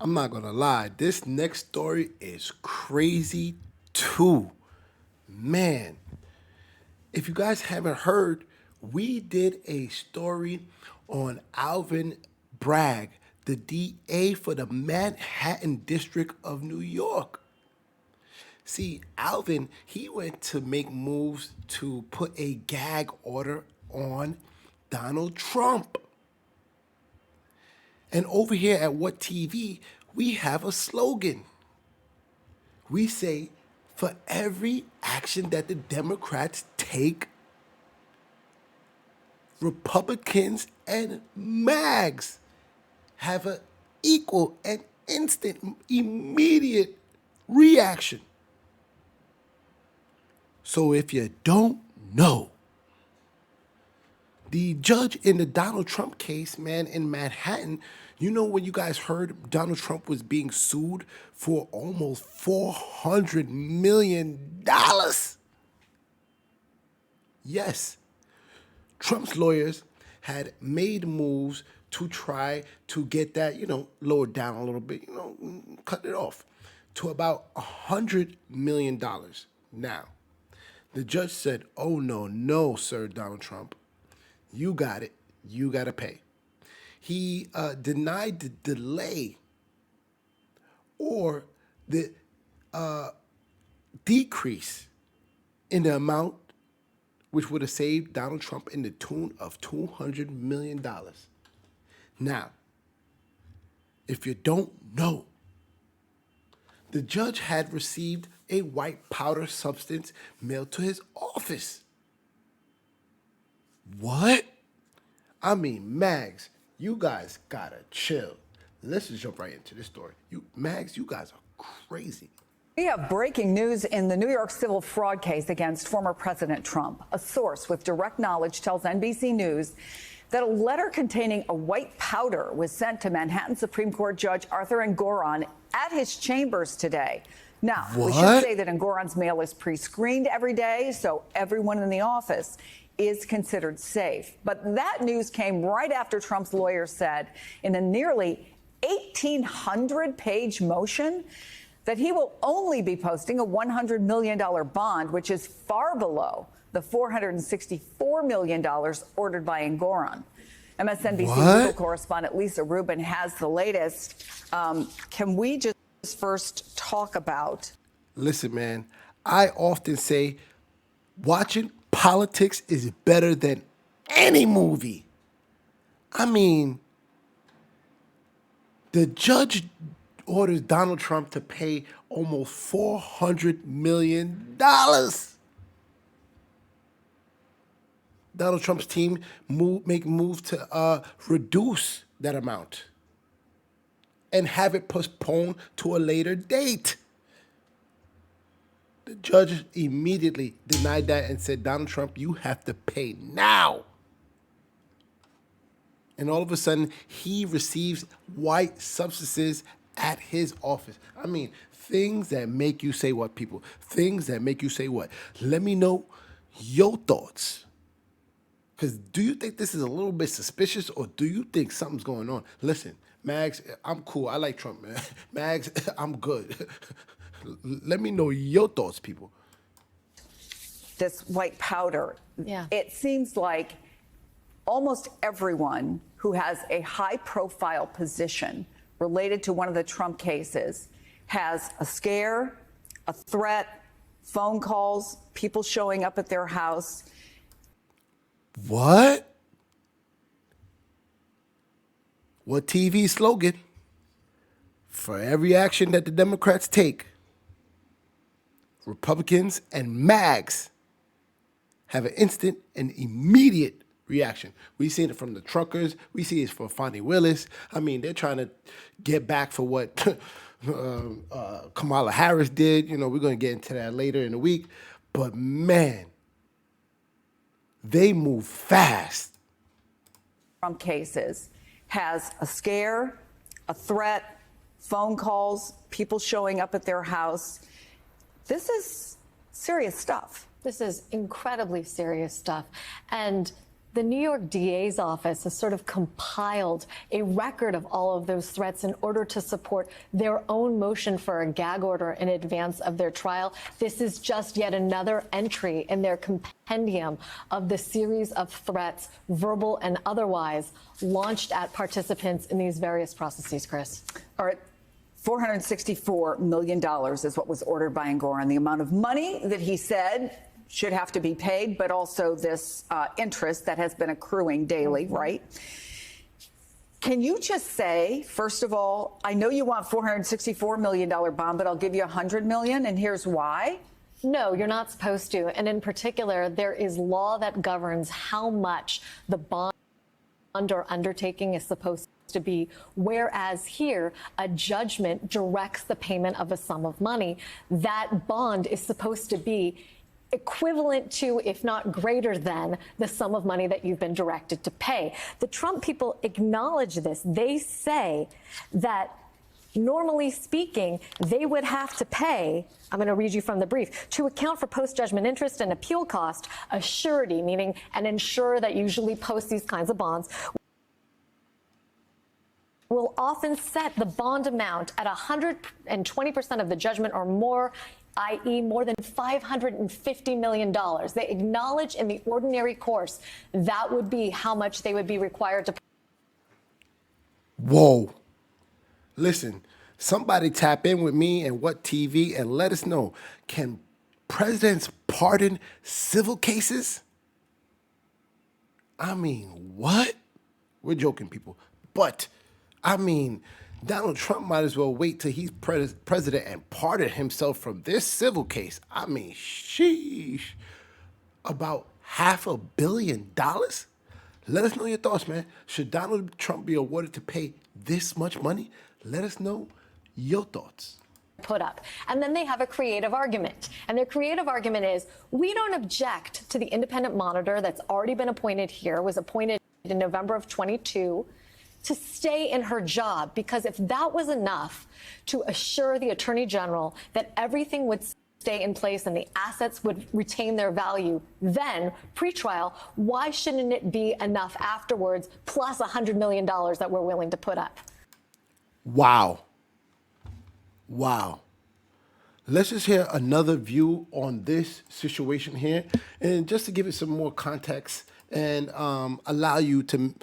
I'm not gonna lie, this next story is crazy too. Man, if you guys haven't heard, we did a story on Alvin Bragg, the DA for the Manhattan District of New York. See, Alvin, he went to make moves to put a gag order on Donald Trump. And over here at What TV, we have a slogan. We say, for every action that the Democrats take, Republicans and MAGs have an equal and instant, immediate reaction. So if you don't know, the judge in the Donald Trump case, man, in Manhattan, you know when you guys heard Donald Trump was being sued for almost $400 million? Yes. Trump's lawyers had made moves to try to get that, lowered down a little bit, cut it off to about $100 million. Now, the judge said, oh, no, sir, Donald Trump. You got it. You got to pay. He denied the delay or the decrease in the amount which would have saved Donald Trump in the tune of $200 million. Now, if you don't know, the judge had received a white powder substance mailed to his office. What? I mean, Mags, you guys gotta chill. Let's just jump right into this story. Mags, you guys are crazy. We have breaking news in the New York civil fraud case against former President Trump. A source with direct knowledge tells NBC News that a letter containing a white powder was sent to Manhattan Supreme Court Judge Arthur Engoron at his chambers today. Now, we should say that Engoron's mail is pre-screened every day, so everyone in the office is considered safe. But that news came right after Trump's lawyer said in a nearly 1,800-page motion that he will only be posting a $100 million bond, which is far below the $464 million ordered by Engoron. MSNBC legal correspondent Lisa Rubin has the latest. Can we just first talk about... Listen, man, I often say watching politics is better than any movie. I mean, the judge orders Donald Trump to pay almost $400 million. Donald Trump's team make a move to reduce that amount and have it postponed to a later date. The judge immediately denied that and said, Donald Trump, you have to pay now. And all of a sudden, he receives white substances at his office. I mean, things that make you say what, people? Things that make you say what? Let me know your thoughts. Because do you think this is a little bit suspicious or do you think something's going on? Listen, Mags, I'm cool. I like Trump, man. Mags, I'm good. Let me know your thoughts, people. This white powder. Yeah. It seems like almost everyone who has a high-profile position related to one of the Trump cases has a scare, a threat, phone calls, people showing up at their house. What? What TV slogan? For every action that the Democrats take, Republicans and MAGs have an instant and immediate reaction. We've seen it from the truckers. We see it from Fonnie Willis. I mean, they're trying to get back for what Kamala Harris did. We're going to get into that later in the week. But, man, they move fast. Trump cases has a scare, a threat, phone calls, people showing up at their house. This is serious stuff. This is incredibly serious stuff. And The New York DA's office has sort of compiled a record of all of those threats in order to support their own motion for a gag order in advance of their trial. This is just yet another entry in their compendium of the series of threats, verbal and otherwise, launched at participants in these various processes, Chris. All right. $464 million is what was ordered by Engoron. The amount of money that he said should have to be paid, but also this interest that has been accruing daily, right? Can you just say, first of all, I know you want $464 million bond, but I'll give you $100 million, and here's why? No, you're not supposed to. And in particular, there is law that governs how much the bond or undertaking is supposed to be, whereas here a judgment directs the payment of a sum of money. That bond is supposed to be equivalent to, if not greater than, the sum of money that you've been directed to pay. The Trump people acknowledge this. They say that normally speaking, they would have to pay, I'm going to read you from the brief, to account for post-judgment interest and appeal cost, a surety, meaning an insurer that usually posts these kinds of bonds, will often set the bond amount at 120% of the judgment or more, i.e. more than $550 million. They acknowledge in the ordinary course that would be how much they would be required to. Whoa. Listen, somebody tap in with me and What TV and let us know, can presidents pardon civil cases? I mean, what? We're joking, people. But, I mean, Donald Trump might as well wait till he's president and pardon himself from this civil case. I mean, sheesh. About $500 million? Let us know your thoughts, man. Should Donald Trump be awarded to pay this much money? Let us know your thoughts. Put up. And then they have a creative argument. And their creative argument is, we don't object to the independent monitor that's already been appointed here, was appointed in November of 22, to stay in her job, because if that was enough to assure the Attorney General that everything would stay in place and the assets would retain their value, then pre-trial, why shouldn't it be enough afterwards, plus $100 million that we're willing to put up? Wow. Wow. Let's just hear another view on this situation here. And just to give it some more context and allow you to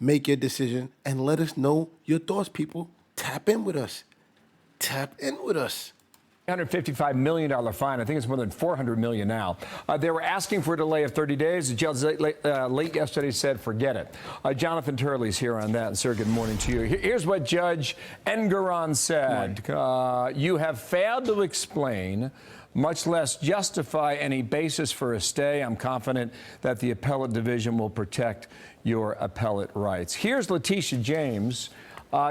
make your decision and let us know your thoughts, people. Tap in with us. Tap in with us. $155 million fine. I think it's more than $400 million now. They were asking for a delay of 30 days. The judge late yesterday said, forget it. Jonathan Turley's here on that. Sir, good morning to you. Here's what Judge Engoron said. You have failed to explain, much less justify any basis for a stay. I'm confident that the appellate division will protect your appellate rights. Here's Letitia James.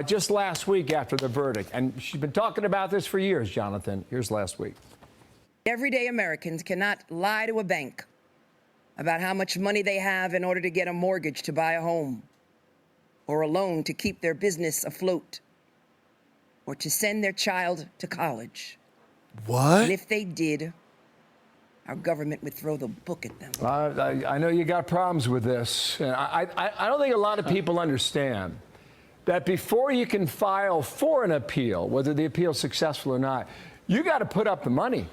Just last week after the verdict. And she's been talking about this for years, Jonathan. Here's last week. Everyday Americans cannot lie to a bank about how much money they have in order to get a mortgage to buy a home, or a loan to keep their business afloat, or to send their child to college. What? And if they did, our government would throw the book at them. I know you got problems with this. I don't think a lot of people understand that before you can file for an appeal, whether the appeal is successful or not, you got to put up the money.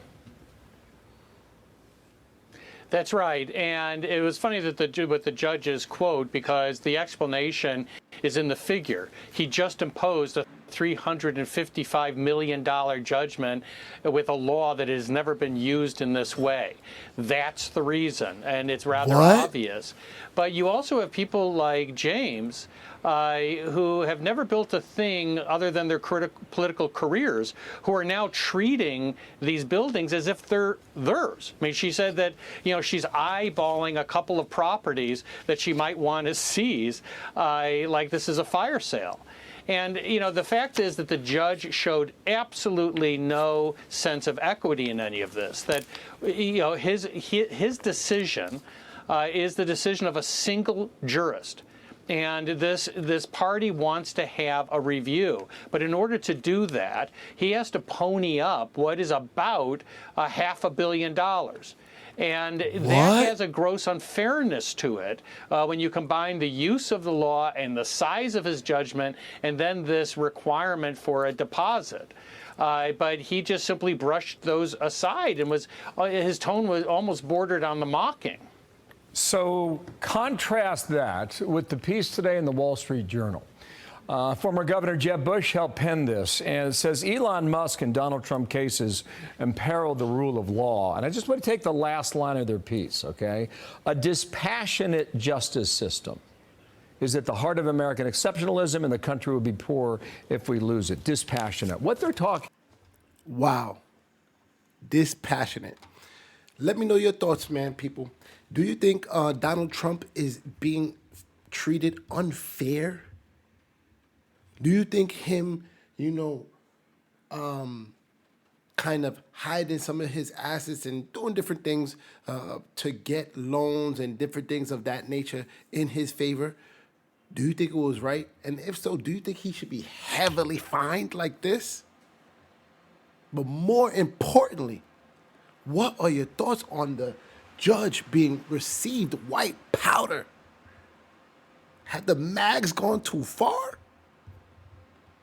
That's right. And it was funny that the judge's quote, because the explanation is in the figure. He just imposed a $355 million judgment with a law that has never been used in this way. That's the reason, and it's rather obvious. But you also have people like James, who have never built a thing other than their political careers, who are now treating these buildings as if they're theirs. I mean, she said that, she's eyeballing a couple of properties that she might want to seize, like this is a fire sale. And, the fact is that the judge showed absolutely no sense of equity in any of this, that, his decision is the decision of a single jurist. And this party wants to have a review. But in order to do that, he has to pony up what is about $500 million. And What? that has a gross unfairness to it when you combine the use of the law and the size of his judgment and then this requirement for a deposit. But he just simply brushed those aside and his tone was almost bordered on the mocking. So contrast that with the piece today in the Wall Street Journal. Former Governor Jeb Bush helped pen this, and it says Elon Musk and Donald Trump cases imperil the rule of law. And I just want to take the last line of their piece, okay? A dispassionate justice system is at the heart of American exceptionalism, and the country would be poor if we lose it. Dispassionate. What they're talking. Wow. Dispassionate. Let me know your thoughts, man, people. Do you think Donald Trump is being treated unfair? Do you think him, kind of hiding some of his assets and doing different things to get loans and different things of that nature in his favor, do you think it was right? And if so, do you think he should be heavily fined like this? But more importantly, what are your thoughts on the judge being received white powder? Have the mags gone too far?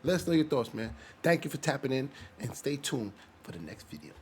Let us know your thoughts, man. Thank you for tapping in, and stay tuned for the next video.